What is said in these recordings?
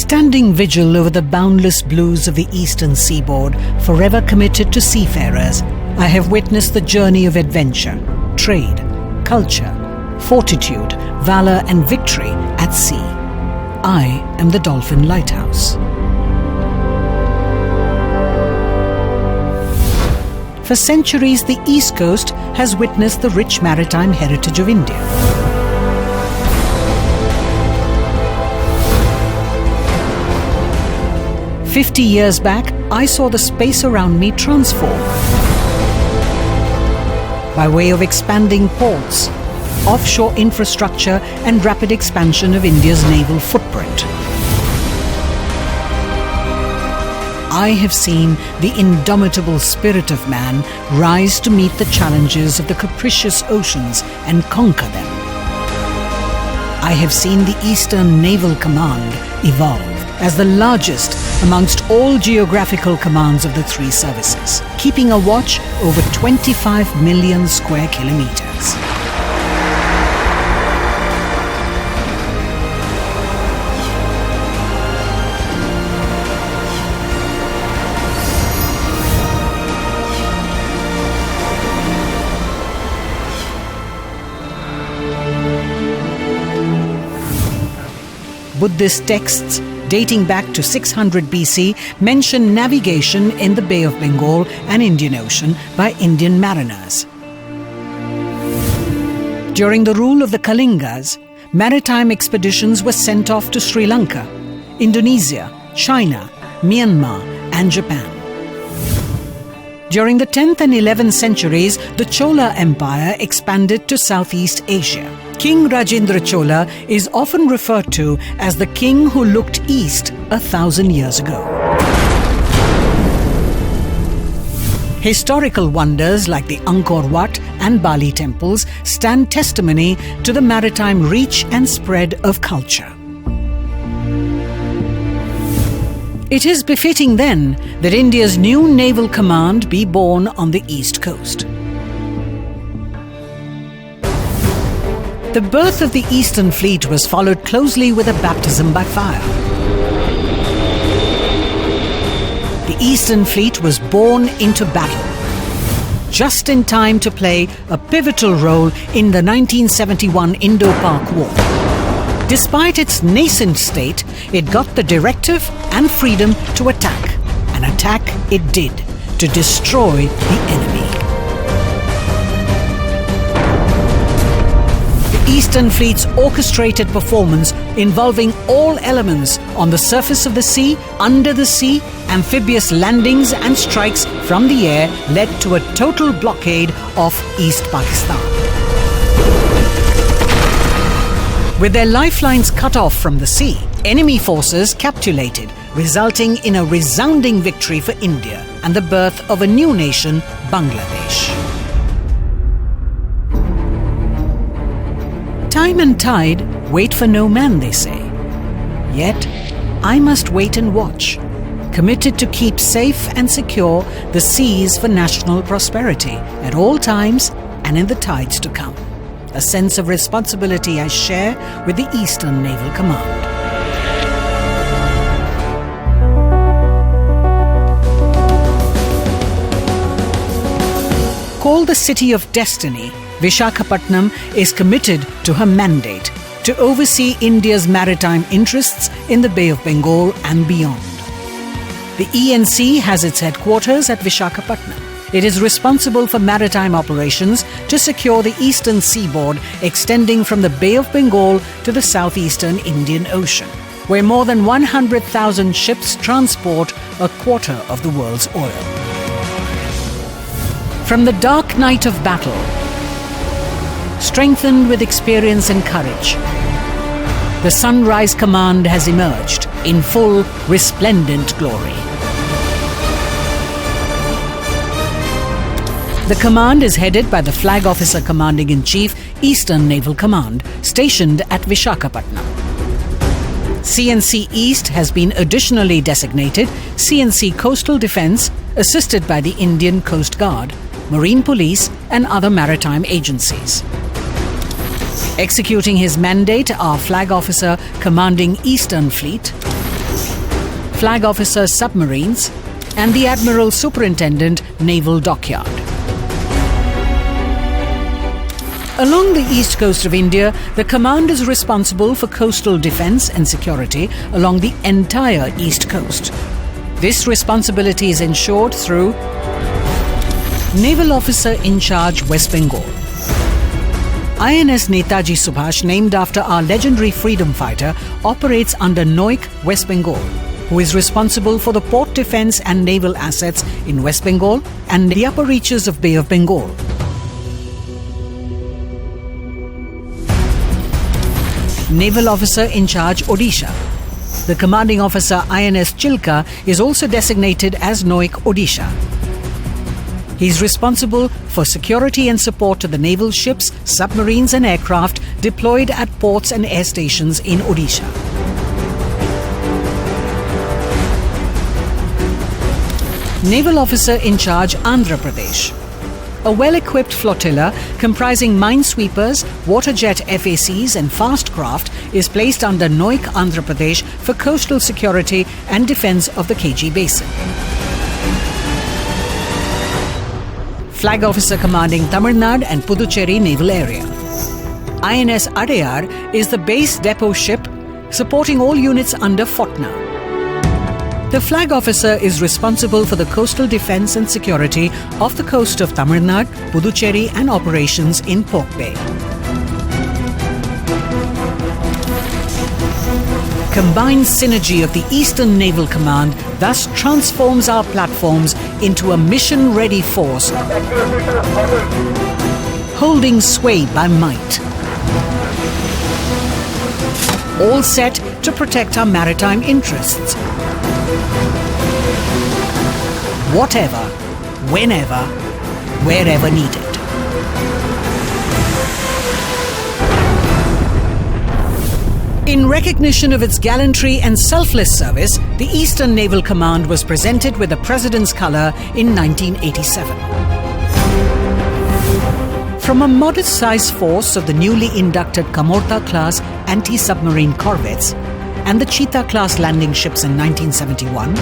Standing vigil over the boundless blues of the eastern seaboard, forever committed to seafarers, I have witnessed the journey of adventure, trade, culture, fortitude, valor and victory at sea. I am the Dolphin Lighthouse. For centuries, the East Coast has witnessed the rich maritime heritage of India. "50 years back, I saw the space around me transform. By way of expanding ports, offshore infrastructure and rapid expansion of India's naval footprint. I have seen the indomitable spirit of man rise to meet the challenges of the capricious oceans and conquer them. I have seen the Eastern Naval Command evolve as the largest amongst all geographical commands of the three services, keeping a watch over 25 million square kilometers. Buddhist texts dating back to 600 BC mention navigation in the Bay of Bengal and Indian Ocean by Indian mariners. During the rule of the Kalingas, maritime expeditions were sent off to Sri Lanka, Indonesia, China, Myanmar and Japan. During the 10th and 11th centuries, the Chola Empire expanded to Southeast Asia. King Rajendra Chola is often referred to as the king who looked east 1,000 years ago. Historical wonders like the Angkor Wat and Bali temples stand testimony to the maritime reach and spread of culture. It is befitting then that India's new naval command be born on the East Coast. The birth of the Eastern Fleet was followed closely with a baptism by fire. The Eastern Fleet was born into battle, just in time to play a pivotal role in the 1971 Indo-Pak War. Despite its nascent state, it got the directive and freedom to attack. And attack it did, to destroy the enemy. The Eastern Fleet's orchestrated performance involving all elements on the surface of the sea, under the sea, amphibious landings and strikes from the air led to a total blockade of East Pakistan. With their lifelines cut off from the sea, enemy forces capitulated, resulting in a resounding victory for India and the birth of a new nation, Bangladesh. Time and tide wait for no man, they say. Yet, I must wait and watch, committed to keep safe and secure the seas for national prosperity at all times and in the tides to come. A sense of responsibility I share with the Eastern Naval Command. Called the City of Destiny, Visakhapatnam is committed to her mandate to oversee India's maritime interests in the Bay of Bengal and beyond. The ENC has its headquarters at Visakhapatnam. It is responsible for maritime operations to secure the eastern seaboard extending from the Bay of Bengal to the southeastern Indian Ocean, where more than 100,000 ships transport a quarter of the world's oil. From the dark night of battle, strengthened with experience and courage, the Sunrise Command has emerged in full, resplendent glory. The command is headed by the Flag Officer Commanding-in-Chief, Eastern Naval Command, stationed at Visakhapatnam. CNC East has been additionally designated CNC Coastal Defence, assisted by the Indian Coast Guard, Marine Police and other maritime agencies. Executing his mandate are Flag Officer Commanding Eastern Fleet, Flag Officer Submarines, and the Admiral Superintendent Naval Dockyard. Along the east coast of India, the command is responsible for coastal defence and security along the entire east coast. This responsibility is ensured through Naval Officer in Charge, West Bengal. INS Netaji Subhash, named after our legendary freedom fighter, operates under NOIC, West Bengal, who is responsible for the port defence and naval assets in West Bengal and the upper reaches of Bay of Bengal. Naval Officer in Charge, Odisha. The commanding officer, INS Chilka, is also designated as NOIC Odisha. He is responsible for security and support to the naval ships, submarines and aircraft deployed at ports and air stations in Odisha. Naval Officer in Charge, Andhra Pradesh. A well-equipped flotilla comprising minesweepers, water jet FACs and fast craft is placed under NOIC Andhra Pradesh for coastal security and defence of the KG Basin. Flag Officer commanding Tamil Nadu and Puducherry Naval Area. INS Adayar is the base depot ship supporting all units under FOTNA. The Flag Officer is responsible for the coastal defence and security of the coast of Tamil Nadu, Puducherry and operations in Pork Bay. Combined synergy of the Eastern Naval Command thus transforms our platforms into a mission-ready force, holding sway by might. All set to protect our maritime interests. Whatever, whenever, wherever needed. In recognition of its gallantry and selfless service, the Eastern Naval Command was presented with the President's Colour in 1987. From a modest-sized force of the newly inducted Kamorta-class anti-submarine corvettes and the Cheetah-class landing ships in 1971,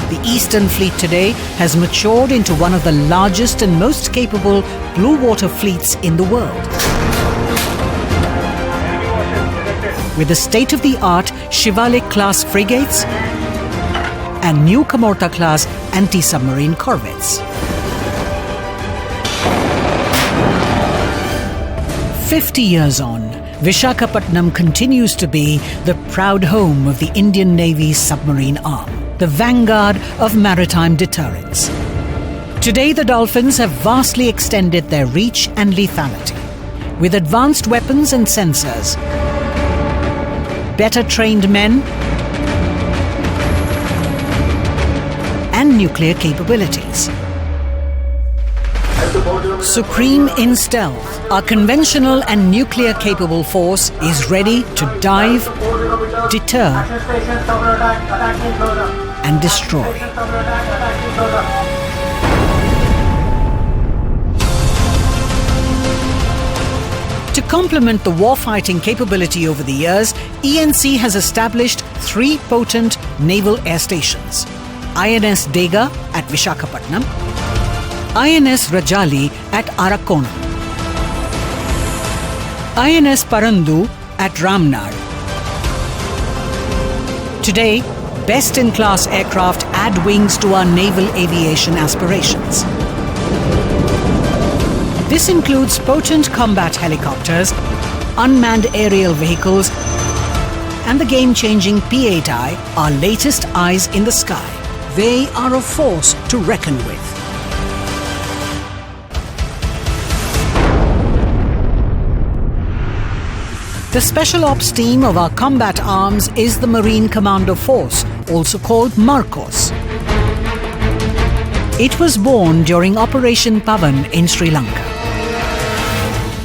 the Eastern Fleet today has matured into one of the largest and most capable blue water fleets in the world. With the state-of-the-art Shivalik-class frigates and new Kamorta-class anti-submarine corvettes. 50 years on, Visakhapatnam continues to be the proud home of the Indian Navy's submarine arm, the vanguard of maritime deterrence. Today, the Dolphins have vastly extended their reach and lethality, with advanced weapons and sensors, better trained men, and nuclear capabilities. Supreme in stealth, our conventional and nuclear capable force is ready to dive, deter, and destroy. To complement the warfighting capability over the years, ENC has established 3 potent naval air stations: INS Dega at Visakhapatnam, INS Rajali at Arakonam, INS Parandu at Ramnad. Today, best-in-class aircraft add wings to our naval aviation aspirations. This includes potent combat helicopters, unmanned aerial vehicles, and the game-changing P-8I, our latest eyes in the sky. They are a force to reckon with. The Special Ops team of our combat arms is the Marine Commando Force, also called MARCOS. It was born during Operation Pavan in Sri Lanka.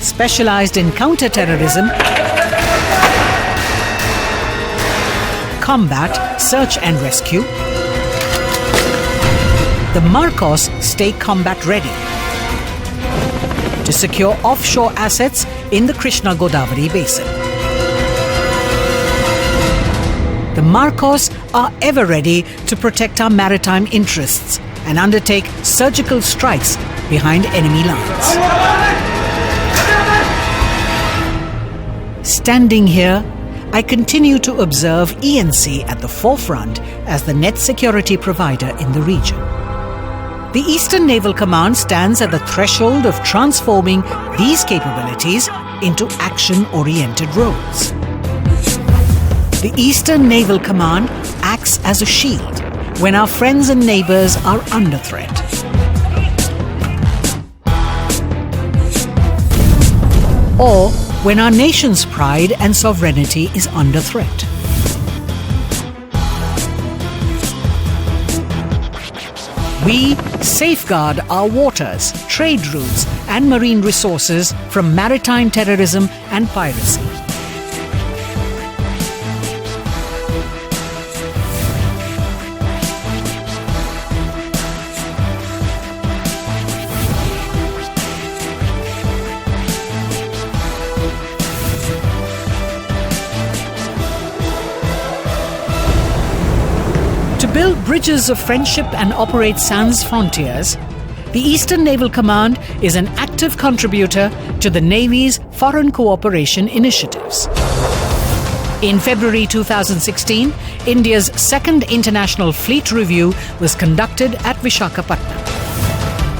Specialized in counter-terrorism, combat, search and rescue, the MARCOS stay combat ready to secure offshore assets in the Krishna-Godavari basin. the Marcos are ever ready to protect our maritime interests and undertake surgical strikes behind enemy lines. Standing here, I continue to observe ENC at the forefront as the net security provider in the region. The Eastern Naval Command stands at the threshold of transforming these capabilities into action-oriented roles. The Eastern Naval Command acts as a shield when our friends and neighbors are under threat. Or when our nation's pride and sovereignty is under threat. We safeguard our waters, trade routes, and marine resources from maritime terrorism and piracy. To build bridges of friendship and operate sans frontiers, the Eastern Naval Command is an active contributor to the Navy's foreign cooperation initiatives. In February 2016, India's second International Fleet Review was conducted at Visakhapatnam.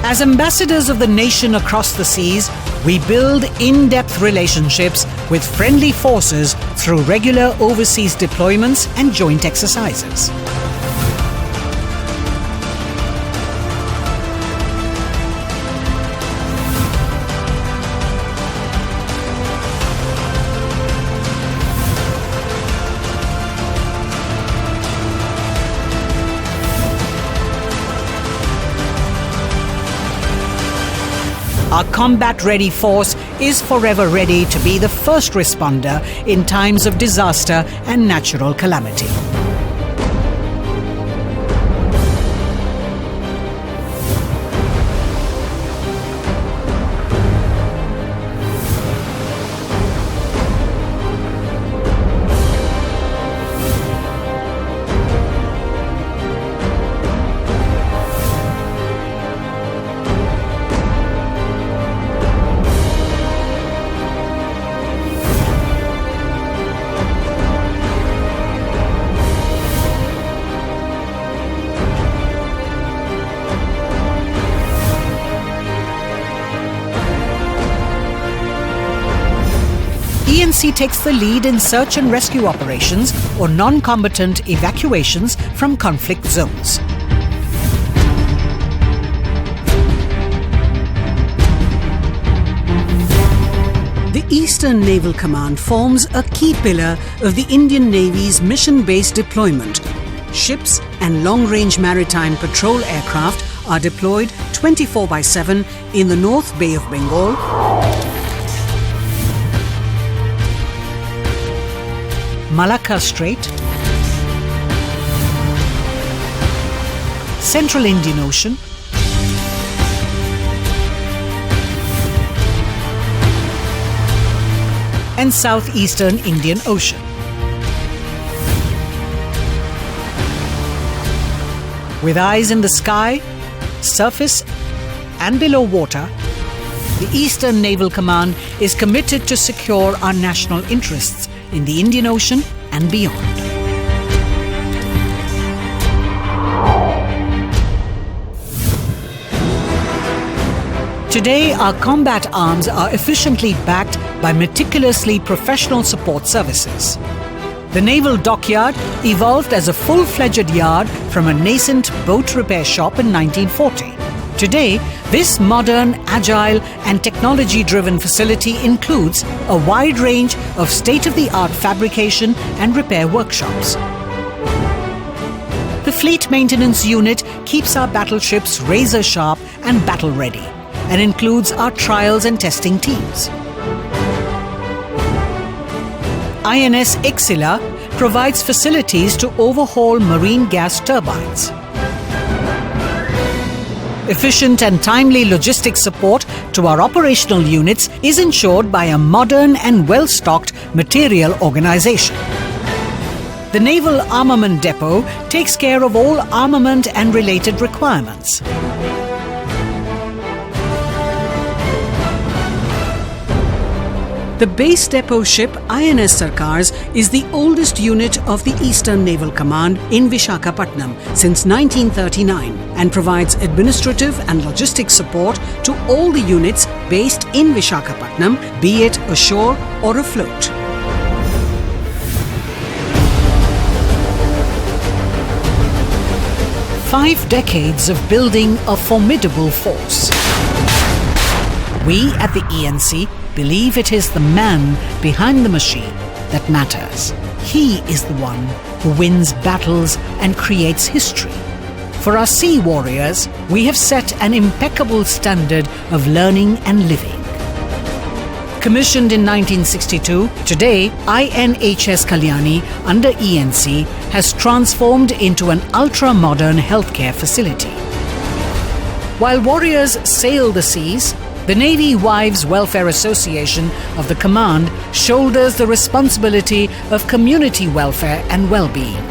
As ambassadors of the nation across the seas, we build in-depth relationships with friendly forces through regular overseas deployments and joint exercises. Our combat-ready force is forever ready to be the first responder in times of disaster and natural calamity. ENC takes the lead in search and rescue operations or non-combatant evacuations from conflict zones. The Eastern Naval Command forms a key pillar of the Indian Navy's mission-based deployment. Ships and long-range maritime patrol aircraft are deployed 24/7 in the North Bay of Bengal, Malacca Strait, Central Indian Ocean, and Southeastern Indian Ocean. With eyes in the sky, surface, and below water, the Eastern Naval Command is committed to secure our national interests in the Indian Ocean and beyond. Today, our combat arms are efficiently backed by meticulously professional support services. The Naval Dockyard evolved as a full-fledged yard from a nascent boat repair shop in 1940. Today, this modern, agile, and technology-driven facility includes a wide range of state-of-the-art fabrication and repair workshops. The Fleet Maintenance Unit keeps our battleships razor-sharp and battle-ready, and includes our trials and testing teams. INS Exila provides facilities to overhaul marine gas turbines. Efficient and timely logistics support to our operational units is ensured by a modern and well-stocked material organization. The Naval Armament Depot takes care of all armament and related requirements. The base depot ship INS Sarkars is the oldest unit of the Eastern Naval Command in Visakhapatnam since 1939 and provides administrative and logistics support to all the units based in Visakhapatnam, be it ashore or afloat. Five decades of building a formidable force. We at the ENC believe it is the man behind the machine that matters. He is the one who wins battles and creates history. For our sea warriors, we have set an impeccable standard of learning and living. Commissioned in 1962, today INHS Kalyani under ENC has transformed into an ultra-modern healthcare facility. While warriors sail the seas, the Navy Wives Welfare Association of the Command shoulders the responsibility of community welfare and well-being.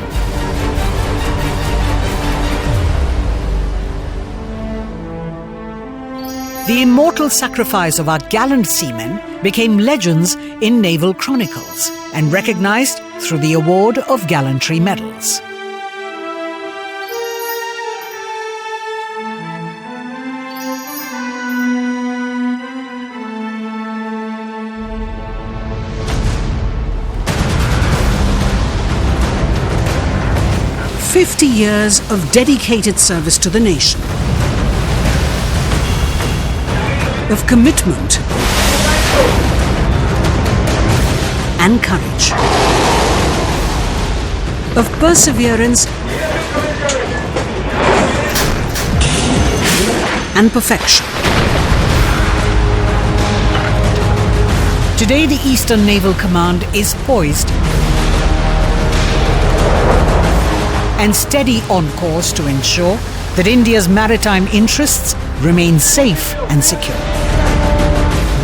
The immortal sacrifice of our gallant seamen became legends in naval chronicles and recognized through the award of gallantry medals. "50 years of dedicated service to the nation, of commitment and courage, of perseverance and perfection." Today, the Eastern Naval Command is poised and steady on course to ensure that India's maritime interests remain safe and secure.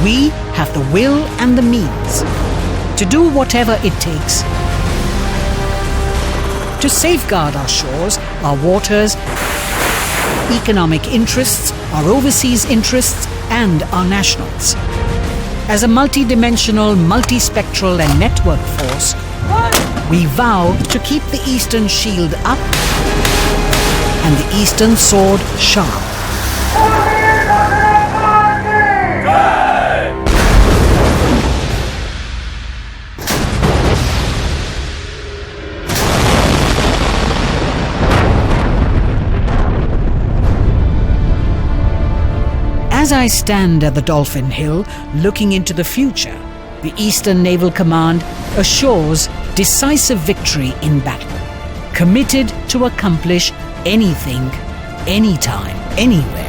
We have the will and the means to do whatever it takes to safeguard our shores, our waters, economic interests, our overseas interests, and our nationals. As a multidimensional, multispectral and network force, we vow to keep the Eastern Shield up and the Eastern Sword sharp. As I stand at the Dolphin Hill, looking into the future, the Eastern Naval Command assures decisive victory in battle, committed to accomplish anything, anytime, anywhere.